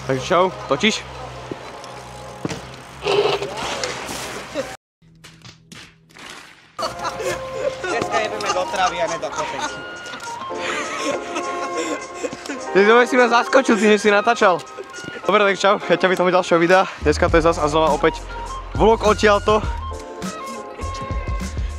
Takže čau, točíš? Dneska jebeme do trávy a ne do kotenky. Ty si ma zaskočil, ty než si natáčal. Dobre, tak čau, ja ťa vítam do ďalšieho videa. Dneska to je zas a znova opäť vlog odtiaľto.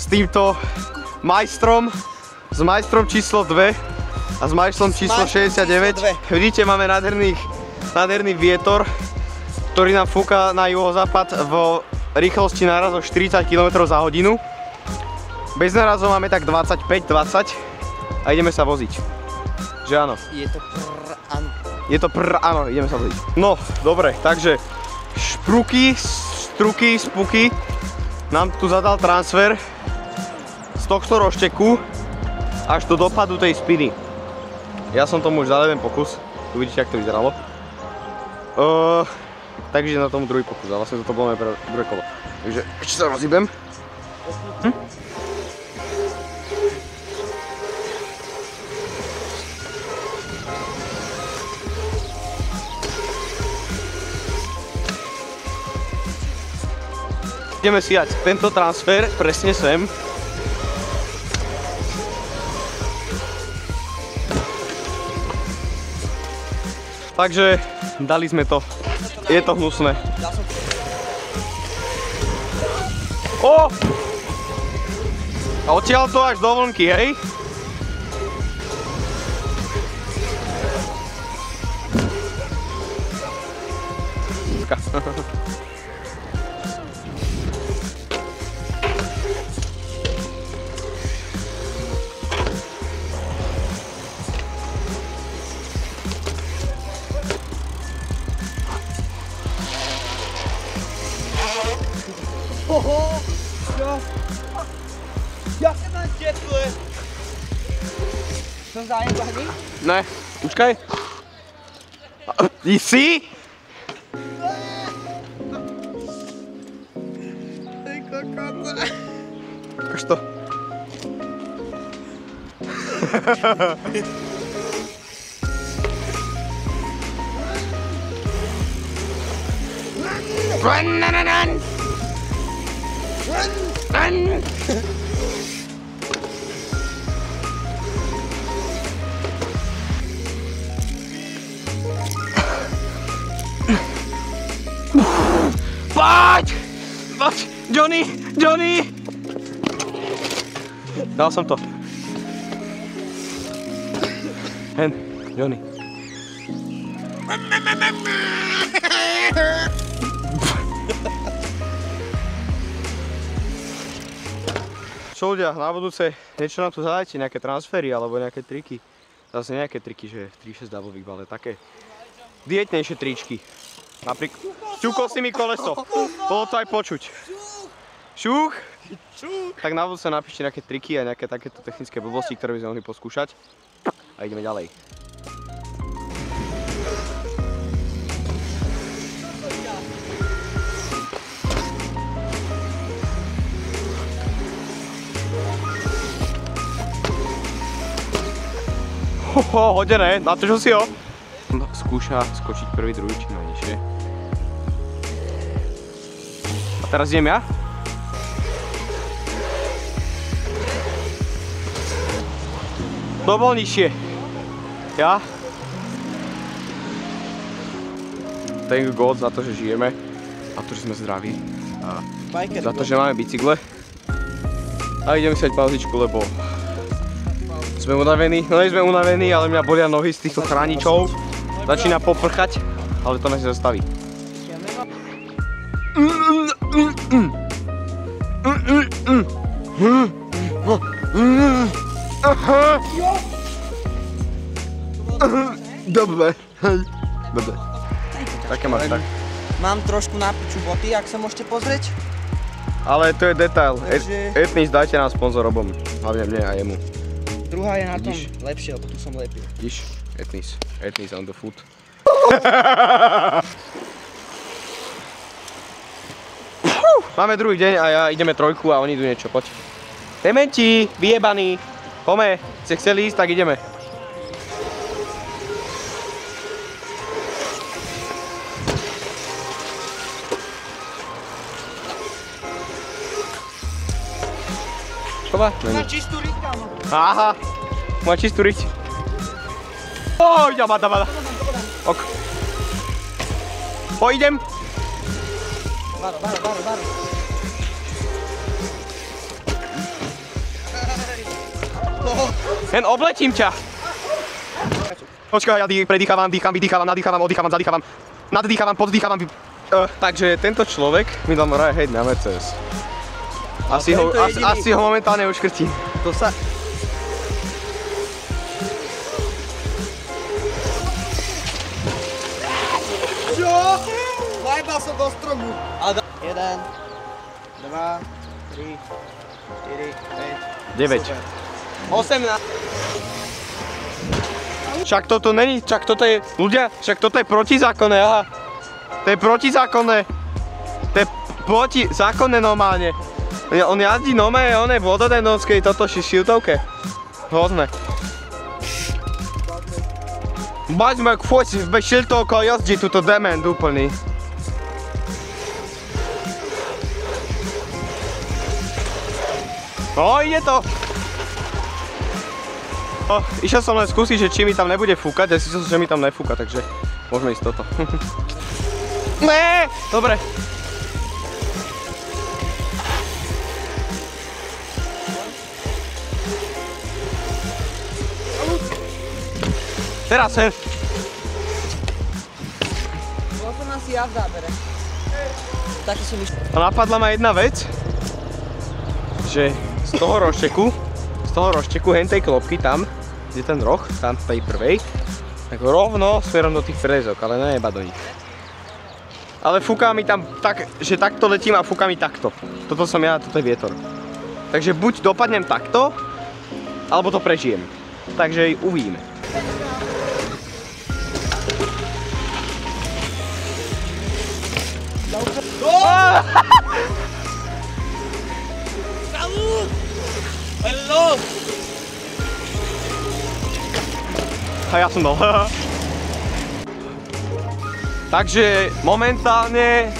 S týmto majstrom. S majstrom číslo 2 a s majstrom číslo 69. Vidíte, máme nádherný vietor, ktorý nám fúka na juhozápad v rýchlosti nárazoch 40 km za hodinu. Bez nárazov máme tak 25-20 a ideme sa voziť. Že áno? Je to áno. Je to áno, ideme sa voziť. No, dobre, takže Špruky, Spuky nám tu zadal transfer z tohto rošteku až do dopadu tej spiny. Ja som tomu už dal jeden pokus, uvidíte, jak to vyzeralo. Takže na tomu druhý pokus, a vlastne toto bolo pre druhé kolo. Takže ešte sa rozhýbem. Ideme si jať tento transfer presne sem. Takže dali sme to. Je to hnusné. O! A odtiaľ to až do vlnky, hej? Oho, jaké mám teple. Som zajebaný? Ne, počkaj. Ty si? Ty kokota. Ukáž to. Run! Poď! Poď! Johnny! Dal som to. Hen, Johnny. Čo ľudia, na budúce niečo nám tu zadajte, nejaké transfery alebo nejaké triky. Zase nejaké triky, že 3-6 double ale také dietnejšie tričky. Napríklad, šťukol si mi koleso, bolo to aj počuť. Šuch? Tak na budúce napíšte nejaké triky a nejaké takéto technické blbosti, ktoré by sme mohli poskúšať. A ideme ďalej. Hodené, natočil si ho. Skúša skočiť prvý, druhý či najnižšie. A teraz idem ja. To bol nižšie. Ja. Thank God za to, že žijeme. A to, že sme zdraví. A za to, že máme bicykle. A ideme si dať pauzičku, lebo sme unavení, no nie sme unavení, ale mňa bolia nohy z týchto chráničov. Začína poprchať, ale to nás zastaví. Dobre. Také máš tak. Mám trošku na piču boty, ak sa môžete pozrieť. Ale to je detail. Etnis, dajte nám sponzor obom. Hlavne mne a jemu. Druhá je na tom lepšie, lebo tu som lepil. Vidíš? Etnis on the foot. Máme druhý deň a ja ideme trojku a oni idú niečo, poď. Dementi, vyjebaní, pome, ste chceli ísť, tak ideme. Špičková? Má čistú riť, kámo. Aha, má čistú riť. Oj, dáva. Ok. Pojdem. Baro. Len obletím ťa. Počkaj, ja predýchávam, vydýchávam, nadýchávam, oddychávam, zadýchávam, naddýchávam, poddýchávam. Takže tento človek mi dal moraj hejt na Mercedes. Asi ho momentálne uškrtím. To sa... Čo? Zajebal som do stromu. 1, 2, 3, 4, 5, 9. 18. Však toto není, však toto je, ľudia, však toto je protizákonné, aha. To je protizákonné. To je protizákonné normálne. On jazdí normálne, on je v vododenovskej, toto šiltovke. Hrozné. Baďme, choď v šiltovke jazdí tuto dement úplný. No, ide to. Išiel som len skúsiť, že či mi tam nebude fúkať, ja si som, že mi tam nefúka, takže môžeme ísť toto. Ne, dobre. Teraz sem. Potom asi ja v zábere. Taký som išiel. A napadla ma jedna vec, že z toho rošteku, hentej klopky tam, kde ten roh, tam v tej prvej, tak rovno smerom do tých frezok, ale nejeba do nich. Ale fúka mi tam tak, že takto letím a fúka mi takto. Toto som ja, toto je vietor. Takže buď dopadnem takto, alebo to prežijem. Takže uvidíme. Hello! A ja som dal. Takže momentálne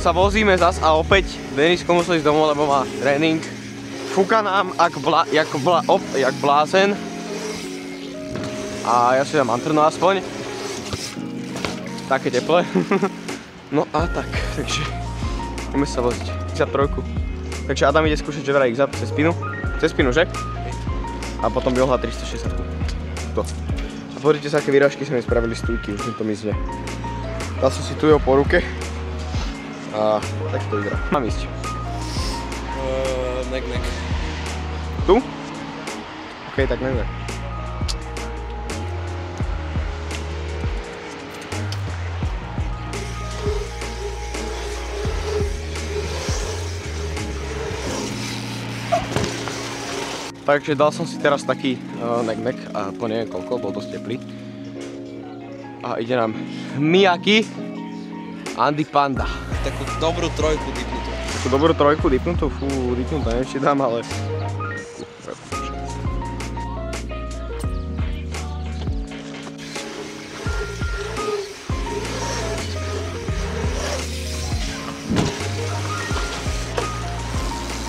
sa vozíme zas a opäť Denisko musel ísť domov, lebo má trénink. Fúka nám jak blázen. A ja si dám mantrno aspoň. Také teple. No a tak, takže ideme sa voziť. X3. Takže Adam ide skúšať, že vraj X-up cez spinu, že? A potom Biohla 360. To. A pozrite sa, aké výražky sme spravili stújky, už mi to mysle. Dal som si tu jeho po ruke. A tak to vyzerá. Mám ísť. Nek. Tu? OK, tak neviem. Takže dal som si teraz taký nek a po neviem koľko, bol dosť teplý. A ide nám Miyaki Andy Panda. Takú dobrú trojku dipnutú. Takú dobrú trojku dipnutú? Fú, dipnutú neviem či dám, ale...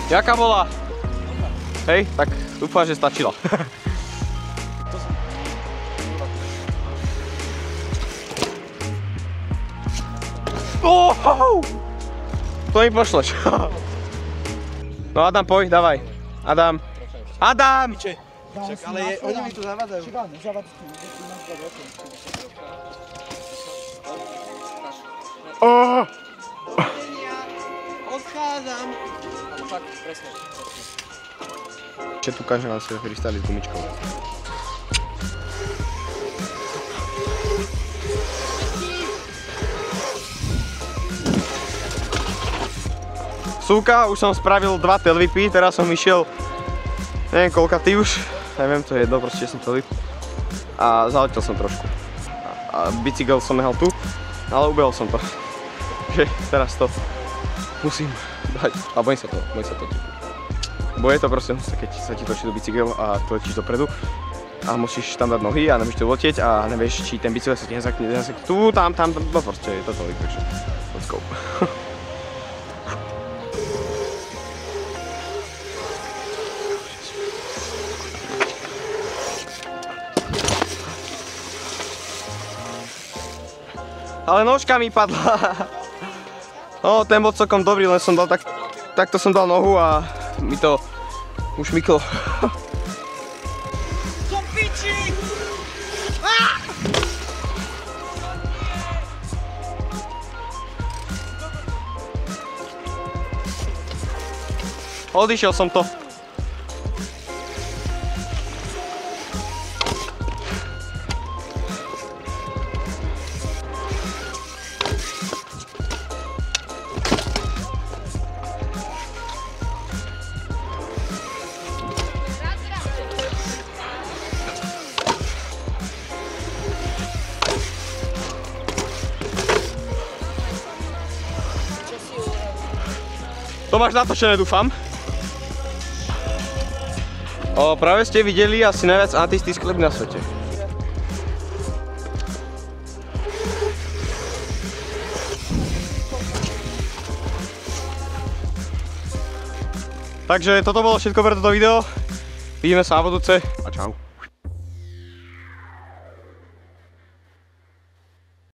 Jaká bola? Hej, tak dúfam, že stačila. To mi pošleš. No Adam, poď, dávaj. Adam. Adam! Však ale oni mi tu zavádzajú. Odchádzam. Fakt, presne. Ešte tu ukážem vám svoj freestyle s gumičkou. Súka, už som spravil 2 tailwhipy, teraz som išiel, neviem koľka ty už, neviem, to je jedno, proste som tailwhip. A zaletel som trošku. A bicykel som nehal tu, ale ubehol som to. Takže teraz to musím dať, a bojím sa to. Bo je to proste, keď sa ti točí do bicykel a to letíš dopredu a musíš tam dať nohy a nemôžeš to letieť a nevieš, či ten bicykel sa ti nezakne tu, tam, no proste je to tolik, takže let's go. Ale nožka mi padla. No, ten bol celkom dobrý, len som dal takto som dal nohu a mi to ušmyklo. Co piči! Odišiel som to. To máš natočené, dúfam. Práve ste videli asi najviac antisty sklep na svete. Takže toto bolo všetko pre toto video. Vidíme sa na budúce a čau.